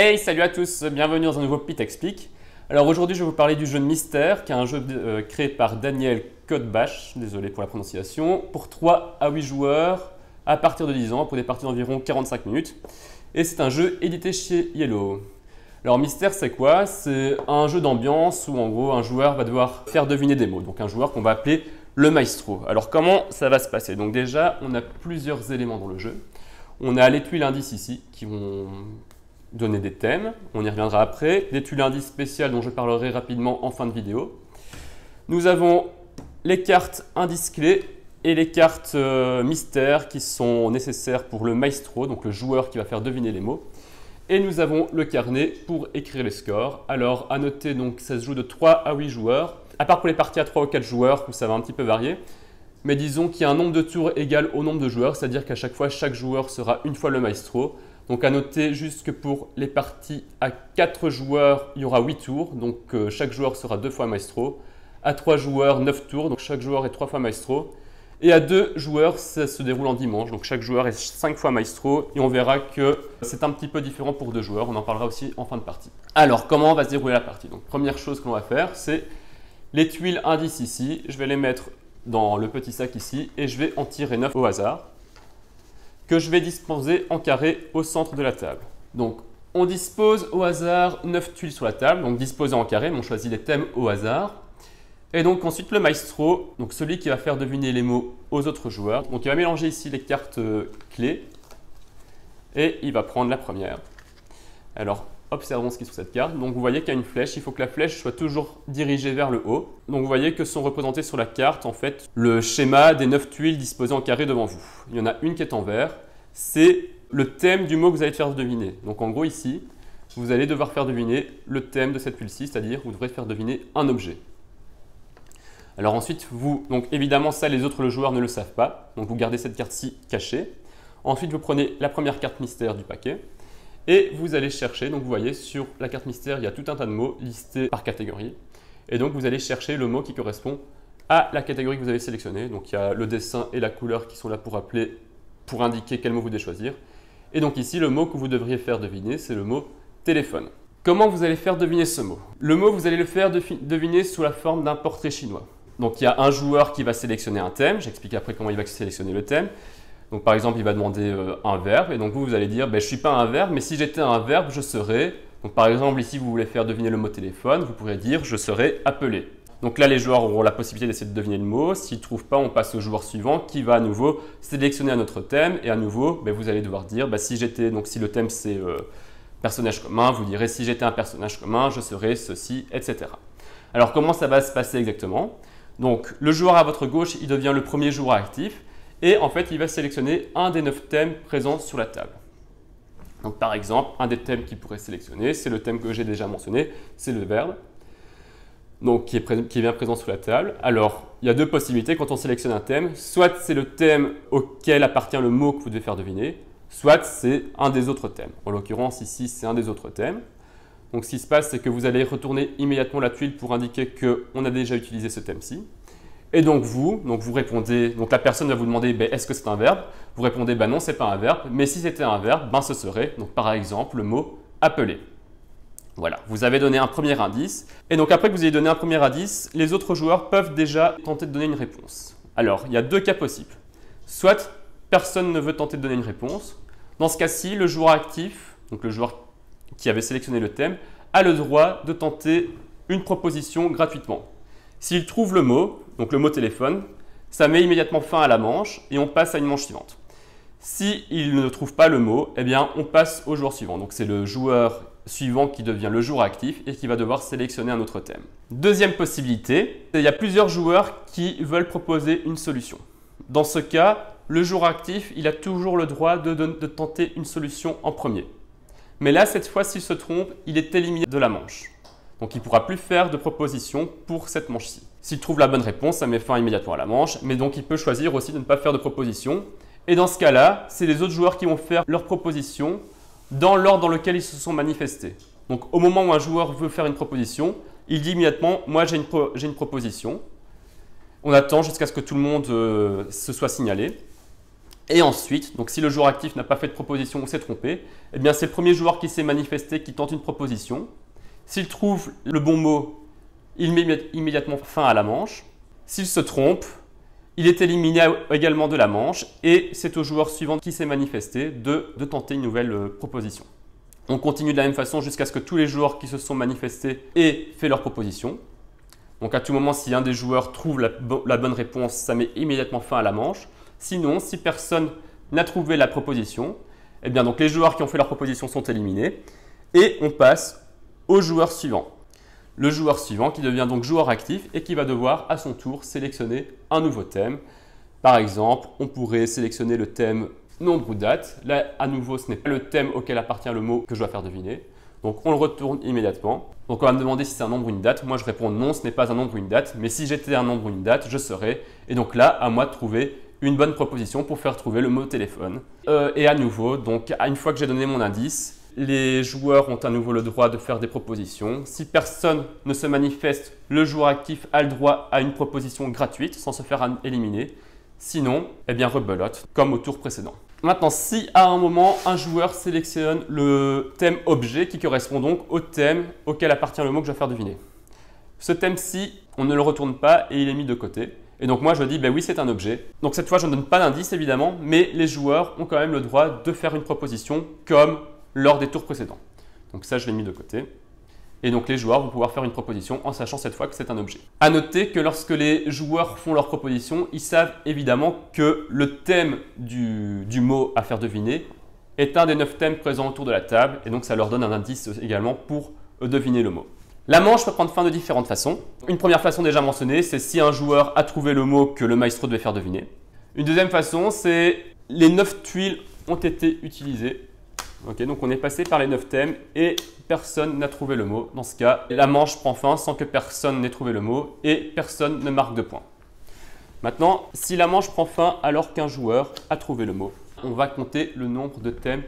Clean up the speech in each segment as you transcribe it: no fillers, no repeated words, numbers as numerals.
Hey, salut à tous, bienvenue dans un nouveau Pete Explique. Alors aujourd'hui, je vais vous parler du jeu de Mystère, qui est un jeu créé par Daniel Codebach, désolé pour la prononciation, pour 3 à 8 joueurs à partir de 10 ans, pour des parties d'environ 45 minutes. Et c'est un jeu édité chez Yellow. Alors Mystère, c'est quoi? C'est un jeu d'ambiance où en gros, un joueur va devoir faire deviner des mots. Donc un joueur qu'on va appeler le maestro. Alors comment ça va se passer? Donc déjà, on a plusieurs éléments dans le jeu. On a les tuiles indices ici, qui vont donner des thèmes, on y reviendra après, des tuiles indices spéciales dont je parlerai rapidement en fin de vidéo. Nous avons les cartes indices clés et les cartes mystères qui sont nécessaires pour le maestro, donc le joueur qui va faire deviner les mots. Et nous avons le carnet pour écrire les scores. Alors à noter, donc, ça se joue de 3 à 8 joueurs, à part pour les parties à 3 ou 4 joueurs où ça va un petit peu varier. Mais disons qu'il y a un nombre de tours égal au nombre de joueurs, c'est-à-dire qu'à chaque fois, chaque joueur sera une fois le maestro. Donc à noter juste que pour les parties à 4 joueurs, il y aura 8 tours, donc chaque joueur sera 2 fois maestro. À 3 joueurs, 9 tours, donc chaque joueur est 3 fois maestro. Et à 2 joueurs, ça se déroule en dimanche, donc chaque joueur est 5 fois maestro. Et on verra que c'est un petit peu différent pour 2 joueurs, on en parlera aussi en fin de partie. Alors comment va se dérouler la partie? Donc première chose que l'on va faire, c'est les tuiles indices ici. Je vais les mettre dans le petit sac ici et je vais en tirer 9 au hasard, que je vais disposer en carré au centre de la table. Donc, on dispose au hasard 9 tuiles sur la table, donc disposées en carré, mais on choisit les thèmes au hasard. Et donc ensuite le maestro, donc celui qui va faire deviner les mots aux autres joueurs. Donc il va mélanger ici les cartes clés et il va prendre la première. Alors, observons ce qui est sur cette carte. Donc vous voyez qu'il y a une flèche, il faut que la flèche soit toujours dirigée vers le haut. Donc vous voyez que sont représentés sur la carte en fait le schéma des 9 tuiles disposées en carré devant vous. Il y en a une qui est en vert, c'est le thème du mot que vous allez faire deviner. Donc en gros ici, vous allez devoir faire deviner le thème de cette tuile-ci, c'est-à-dire vous devrez faire deviner un objet. Alors ensuite, donc évidemment ça les autres joueurs ne le savent pas, donc vous gardez cette carte-ci cachée. Ensuite vous prenez la première carte mystère du paquet. Et vous allez chercher, donc vous voyez sur la carte mystère, il y a tout un tas de mots listés par catégorie. Et donc vous allez chercher le mot qui correspond à la catégorie que vous avez sélectionnée. Donc il y a le dessin et la couleur qui sont là pour indiquer quel mot vous devez choisir. Et donc ici, le mot que vous devriez faire deviner, c'est le mot téléphone. Comment vous allez faire deviner ce mot? Le mot, vous allez le faire deviner sous la forme d'un portrait chinois. Donc il y a un joueur qui va sélectionner un thème, j'explique après comment il va sélectionner le thème. Donc par exemple, il va demander un verbe et donc vous allez dire je ne suis pas un verbe, mais si j'étais un verbe, je serais. Donc par exemple, ici, vous voulez faire deviner le mot téléphone, vous pourrez dire je serais appelé. Donc là, les joueurs auront la possibilité d'essayer de deviner le mot. S'ils ne trouvent pas, on passe au joueur suivant qui va à nouveau sélectionner un autre thème et à nouveau, vous allez devoir dire si j'étais, donc si le thème c'est personnage commun, vous direz si j'étais un personnage commun, je serais ceci, etc. Alors comment ça va se passer exactement? Donc le joueur à votre gauche, il devient le premier joueur actif. Et en fait, il va sélectionner un des 9 thèmes présents sur la table. Donc par exemple, un des thèmes qu'il pourrait sélectionner, c'est le thème que j'ai déjà mentionné, c'est le verbe, donc qui est bien présent sur la table. Alors, il y a 2 possibilités quand on sélectionne un thème. Soit c'est le thème auquel appartient le mot que vous devez faire deviner, soit c'est un des autres thèmes. En l'occurrence, ici, c'est un des autres thèmes. Donc ce qui se passe, c'est que vous allez retourner immédiatement la tuile pour indiquer qu'on a déjà utilisé ce thème-ci. Et donc vous répondez, donc la personne va vous demander est-ce que c'est un verbe? Vous répondez non, c'est pas un verbe, mais si c'était un verbe, ce serait, donc par exemple, le mot appeler. Voilà, vous avez donné un premier indice. Et donc après que vous ayez donné un premier indice, les autres joueurs peuvent déjà tenter de donner une réponse. Alors, il y a 2 cas possibles. Soit personne ne veut tenter de donner une réponse. Dans ce cas-ci, le joueur actif, donc le joueur qui avait sélectionné le thème, a le droit de tenter une proposition gratuitement. S'il trouve le mot, donc le mot téléphone, ça met immédiatement fin à la manche et on passe à une manche suivante. S'il ne trouve pas le mot, on passe au joueur suivant. Donc c'est le joueur suivant qui devient le joueur actif et qui va devoir sélectionner un autre thème. Deuxième possibilité, il y a plusieurs joueurs qui veulent proposer une solution. Dans ce cas, le joueur actif, il a toujours le droit de tenter une solution en premier. Mais là, cette fois, s'il se trompe, il est éliminé de la manche. Donc il ne pourra plus faire de proposition pour cette manche-ci. S'il trouve la bonne réponse, ça met fin immédiatement à la manche, mais donc il peut choisir aussi de ne pas faire de proposition. Et dans ce cas-là, c'est les autres joueurs qui vont faire leur proposition dans l'ordre dans lequel ils se sont manifestés. Donc au moment où un joueur veut faire une proposition, il dit immédiatement « moi j'ai une proposition ». On attend jusqu'à ce que tout le monde se soit signalé. Et ensuite, donc si le joueur actif n'a pas fait de proposition ou s'est trompé, eh bien c'est le premier joueur qui s'est manifesté qui tente une proposition. S'il trouve le bon mot, il met immédiatement fin à la manche. S'il se trompe, il est éliminé également de la manche et c'est au joueur suivant qui s'est manifesté de tenter une nouvelle proposition. On continue de la même façon jusqu'à ce que tous les joueurs qui se sont manifestés aient fait leur proposition. Donc à tout moment, si un des joueurs trouve la bonne réponse, ça met immédiatement fin à la manche. Sinon, si personne n'a trouvé la proposition, eh bien donc les joueurs qui ont fait leur proposition sont éliminés et on passe au joueur suivant. Le joueur suivant qui devient donc joueur actif et qui va devoir à son tour sélectionner un nouveau thème. Par exemple, on pourrait sélectionner le thème nombre ou date. Là, à nouveau, ce n'est pas le thème auquel appartient le mot que je dois faire deviner. Donc, on le retourne immédiatement. Donc, on va me demander si c'est un nombre ou une date. Moi, je réponds non, ce n'est pas un nombre ou une date. Mais si j'étais un nombre ou une date, je saurais. Et donc là, à moi de trouver une bonne proposition pour faire trouver le mot téléphone. Et à nouveau, donc, une fois que j'ai donné mon indice, les joueurs ont à nouveau le droit de faire des propositions. Si personne ne se manifeste, le joueur actif a le droit à une proposition gratuite sans se faire éliminer. Sinon, eh bien rebelote, comme au tour précédent. Maintenant, si à un moment, un joueur sélectionne le thème objet qui correspond donc au thème auquel appartient le mot que je vais faire deviner. Ce thème-ci, on ne le retourne pas et il est mis de côté. Et donc moi, je dis, ben oui, c'est un objet. Donc cette fois, je ne donne pas d'indice évidemment, mais les joueurs ont quand même le droit de faire une proposition comme lors des tours précédents. Donc ça, je l'ai mis de côté. Et donc les joueurs vont pouvoir faire une proposition en sachant cette fois que c'est un objet. À noter que lorsque les joueurs font leur proposition, ils savent évidemment que le thème du mot à faire deviner est un des 9 thèmes présents autour de la table et donc ça leur donne un indice également pour deviner le mot. La manche peut prendre fin de différentes façons. Une première façon déjà mentionnée, c'est si un joueur a trouvé le mot que le maestro devait faire deviner. Une deuxième façon, c'est les 9 tuiles ont été utilisées. Okay, donc on est passé par les 9 thèmes et personne n'a trouvé le mot. Dans ce cas, la manche prend fin sans que personne n'ait trouvé le mot et personne ne marque de points. Maintenant, si la manche prend fin alors qu'un joueur a trouvé le mot, on va compter le nombre de thèmes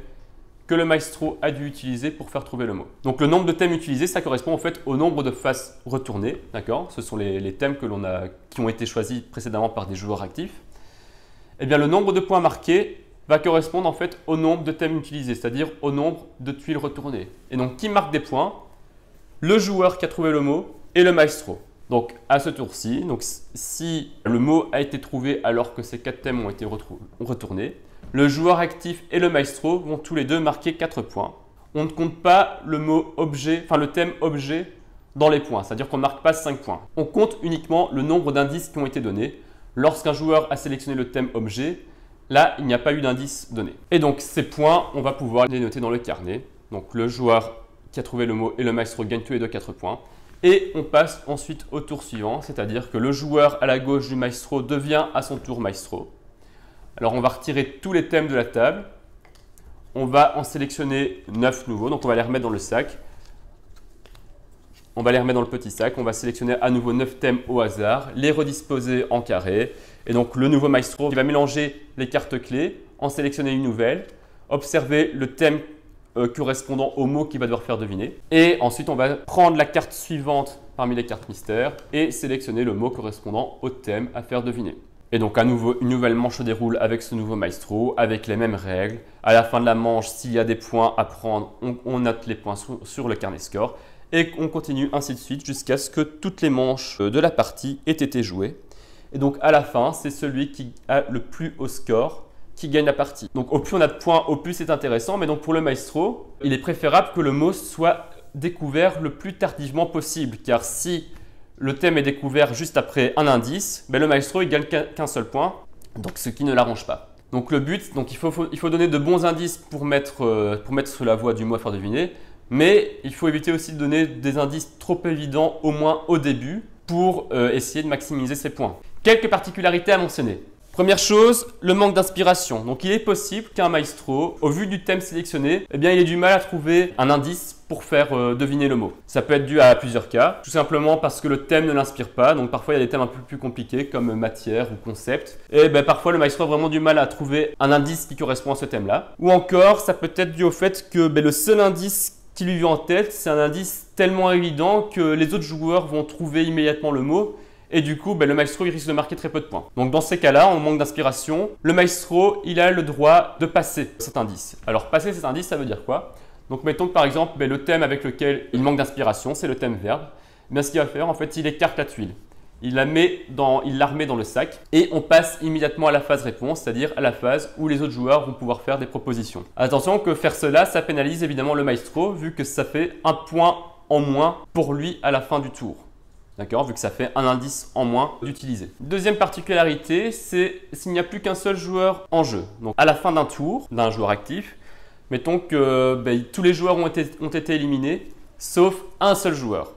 que le maestro a dû utiliser pour faire trouver le mot. Donc le nombre de thèmes utilisés, ça correspond en fait au nombre de faces retournées. D'accord ? Ce sont les thèmes qui ont été choisis précédemment par des joueurs actifs. Eh bien, le nombre de points marqués va correspondre en fait au nombre de thèmes utilisés, c'est-à-dire au nombre de tuiles retournées. Et donc, qui marque des points? Le joueur qui a trouvé le mot et le maestro. Donc, à ce tour-ci, si le mot a été trouvé alors que ces 4 thèmes ont été retournés, le joueur actif et le maestro vont tous les deux marquer 4 points. On ne compte pas le mot objet, enfin le thème objet dans les points, c'est-à-dire qu'on ne marque pas 5 points. On compte uniquement le nombre d'indices qui ont été donnés. Lorsqu'un joueur a sélectionné le thème objet, là, il n'y a pas eu d'indice donné. Et donc, ces points, on va pouvoir les noter dans le carnet. Donc, le joueur qui a trouvé le mot et le maestro gagnent tous les deux 4 points. Et on passe ensuite au tour suivant, c'est-à-dire que le joueur à la gauche du maestro devient à son tour maestro. Alors, on va retirer tous les thèmes de la table. On va en sélectionner 9 nouveaux, donc on va les remettre dans le sac. On va les remettre dans le petit sac. On va sélectionner à nouveau 9 thèmes au hasard, les redisposer en carré. Et donc, le nouveau maestro va mélanger les cartes clés, en sélectionner une nouvelle, observer le thème correspondant au mot qu'il va devoir faire deviner. Et ensuite, on va prendre la carte suivante parmi les cartes mystères et sélectionner le mot correspondant au thème à faire deviner. Et donc, à nouveau, une nouvelle manche se déroule avec ce nouveau maestro, avec les mêmes règles. À la fin de la manche, s'il y a des points à prendre, on note les points sur le carnet score. Et on continue ainsi de suite jusqu'à ce que toutes les manches de la partie aient été jouées. Et donc, à la fin, c'est celui qui a le plus haut score qui gagne la partie. Donc, au plus on a de points, au plus c'est intéressant. Mais donc, pour le maestro, il est préférable que le mot soit découvert le plus tardivement possible. Car si le thème est découvert juste après un indice, ben le maestro, il gagne qu'un seul point, donc ce qui ne l'arrange pas. Donc, le but, donc il faut donner de bons indices pour mettre sur la voie du mot à faire deviner. Mais il faut éviter aussi de donner des indices trop évidents, au moins au début, pour essayer de maximiser ses points. Quelques particularités à mentionner. Première chose, le manque d'inspiration. Donc, il est possible qu'un maestro, au vu du thème sélectionné, eh bien, il ait du mal à trouver un indice pour faire deviner le mot. Ça peut être dû à plusieurs cas, tout simplement parce que le thème ne l'inspire pas. Donc, parfois, il y a des thèmes un peu plus compliqués comme matière ou concept. Et parfois, le maestro a vraiment du mal à trouver un indice qui correspond à ce thème-là. Ou encore, ça peut être dû au fait que le seul indice qui lui vient en tête, c'est un indice tellement évident que les autres joueurs vont trouver immédiatement le mot Et du coup, le maestro il risque de marquer très peu de points. Donc dans ces cas-là, en manque d'inspiration, le maestro il a le droit de passer cet indice. Alors passer cet indice, ça veut dire quoi? Donc mettons que par exemple, le thème avec lequel il manque d'inspiration, c'est le thème verbe. Ce qu'il va faire, en fait, il écarte la tuile. Il la remet dans le sac et on passe immédiatement à la phase réponse, c'est-à-dire à la phase où les autres joueurs vont pouvoir faire des propositions. Attention que faire cela, ça pénalise évidemment le maestro vu que ça fait un point en moins pour lui à la fin du tour. D'accord, vu que ça fait un indice en moins d'utiliser. Deuxième particularité, c'est s'il n'y a plus qu'un seul joueur en jeu. Donc à la fin d'un tour, d'un joueur actif, mettons que tous les joueurs ont été éliminés, sauf un seul joueur.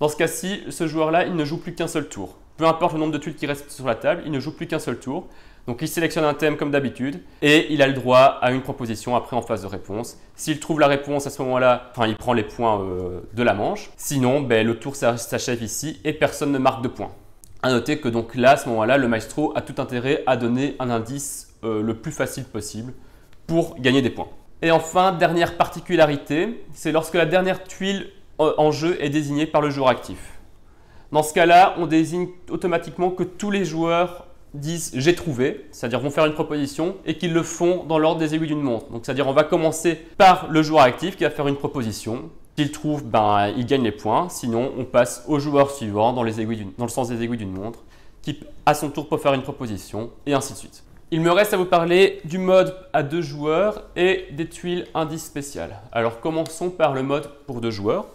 Dans ce cas-ci, ce joueur-là, il ne joue plus qu'un seul tour. Peu importe le nombre de tuiles qui restent sur la table, il ne joue plus qu'un seul tour. Donc il sélectionne un thème comme d'habitude et il a le droit à une proposition après en phase de réponse. S'il trouve la réponse à ce moment-là, il prend les points de la manche. Sinon, le tour s'achève ici et personne ne marque de points. À noter que donc là, à ce moment-là, le maestro a tout intérêt à donner un indice le plus facile possible pour gagner des points. Et enfin, dernière particularité, c'est lorsque la dernière tuile en jeu est désignée par le joueur actif. Dans ce cas-là, on désigne automatiquement que tous les joueurs disent « j'ai trouvé », c'est-à-dire vont faire une proposition et qu'ils le font dans l'ordre des aiguilles d'une montre. Donc c'est-à-dire on va commencer par le joueur actif qui va faire une proposition. S'il trouve, il gagne les points. Sinon, on passe au joueur suivant dans le sens des aiguilles d'une montre qui à son tour peut faire une proposition et ainsi de suite. Il me reste à vous parler du mode à 2 joueurs et des tuiles indices spéciales. Alors commençons par le mode pour 2 joueurs.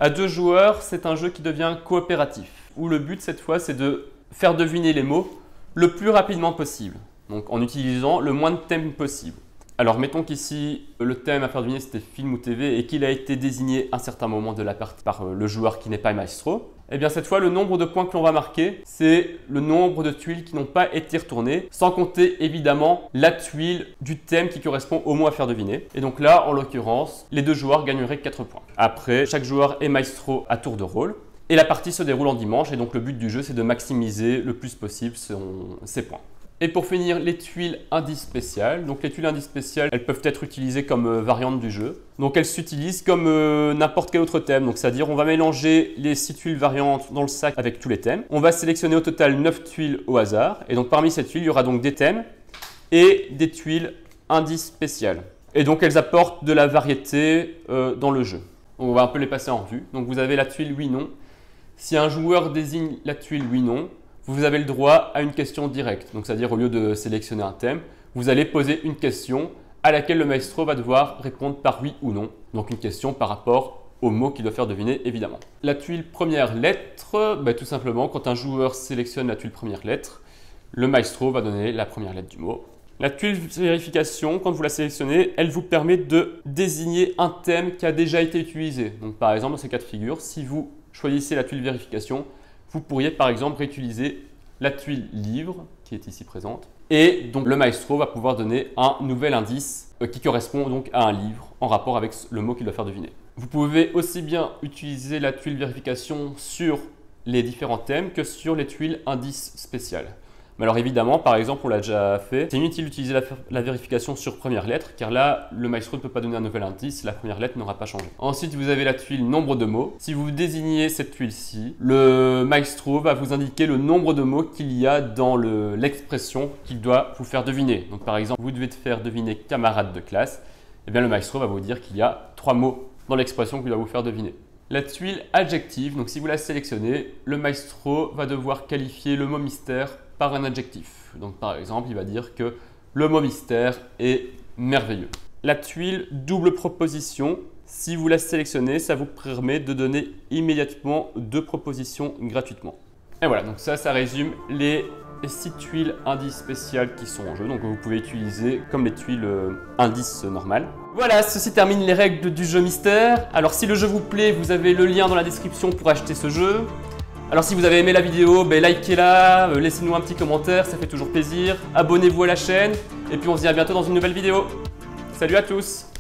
À 2 joueurs, c'est un jeu qui devient coopératif, où le but cette fois c'est de faire deviner les mots le plus rapidement possible, donc en utilisant le moins de thèmes possible. Alors mettons qu'ici le thème à faire deviner c'était film ou TV et qu'il a été désigné à un certain moment de la partie par le joueur qui n'est pas maestro. Et bien cette fois le nombre de points que l'on va marquer c'est le nombre de tuiles qui n'ont pas été retournées, sans compter évidemment la tuile du thème qui correspond au mot à faire deviner. Et donc là en l'occurrence les 2 joueurs gagneraient 4 points. Après chaque joueur est maestro à tour de rôle. Et la partie se déroule en dimanche et donc le but du jeu c'est de maximiser le plus possible ses points. Et pour finir, les tuiles indices spéciales. Donc les tuiles indices spéciales, elles peuvent être utilisées comme variante du jeu. Donc elles s'utilisent comme n'importe quel autre thème. Donc c'est-à-dire on va mélanger les 6 tuiles variantes dans le sac avec tous les thèmes. On va sélectionner au total 9 tuiles au hasard. Et donc parmi ces tuiles, il y aura donc des thèmes et des tuiles indices spéciales. Et donc elles apportent de la variété dans le jeu. On va un peu les passer en revue. Donc vous avez la tuile oui-non. Si un joueur désigne la tuile oui-non, vous avez le droit à une question directe. Donc, c'est-à-dire au lieu de sélectionner un thème, vous allez poser une question à laquelle le maestro va devoir répondre par oui ou non. Donc, une question par rapport au mot qu'il doit faire deviner, évidemment. La tuile première lettre, tout simplement, quand un joueur sélectionne la tuile première lettre, le maestro va donner la première lettre du mot. La tuile vérification, quand vous la sélectionnez, elle vous permet de désigner un thème qui a déjà été utilisé. Donc, par exemple, dans ces cas de figure, si vous choisissez la tuile vérification, vous pourriez par exemple réutiliser la tuile livre qui est ici présente et donc le maestro va pouvoir donner un nouvel indice qui correspond donc à un livre en rapport avec le mot qu'il doit faire deviner. Vous pouvez aussi bien utiliser la tuile vérification sur les différents thèmes que sur les tuiles indices spéciales. Mais alors évidemment, par exemple, on l'a déjà fait, c'est inutile d'utiliser la vérification sur première lettre, car là, le maestro ne peut pas donner un nouvel indice, la première lettre n'aura pas changé. Ensuite, vous avez la tuile nombre de mots. Si vous désignez cette tuile-ci, le maestro va vous indiquer le nombre de mots qu'il y a dans l'expression qu'il doit vous faire deviner. Donc par exemple, vous devez faire deviner camarade de classe, et bien le maestro va vous dire qu'il y a 3 mots dans l'expression qu'il doit vous faire deviner. La tuile adjective, donc si vous la sélectionnez, le maestro va devoir qualifier le mot mystère par un adjectif. Donc par exemple, il va dire que le mot mystère est merveilleux. La tuile double proposition, si vous la sélectionnez, ça vous permet de donner immédiatement 2 propositions gratuitement. Et voilà, donc ça résume les 6 tuiles indices spéciales qui sont en jeu. Donc vous pouvez utiliser comme les tuiles indices normales. Voilà, ceci termine les règles du jeu mystère. Alors si le jeu vous plaît, vous avez le lien dans la description pour acheter ce jeu. Alors si vous avez aimé la vidéo, likez-la, laissez-nous un petit commentaire, ça fait toujours plaisir. Abonnez-vous à la chaîne et puis on se dit à bientôt dans une nouvelle vidéo. Salut à tous!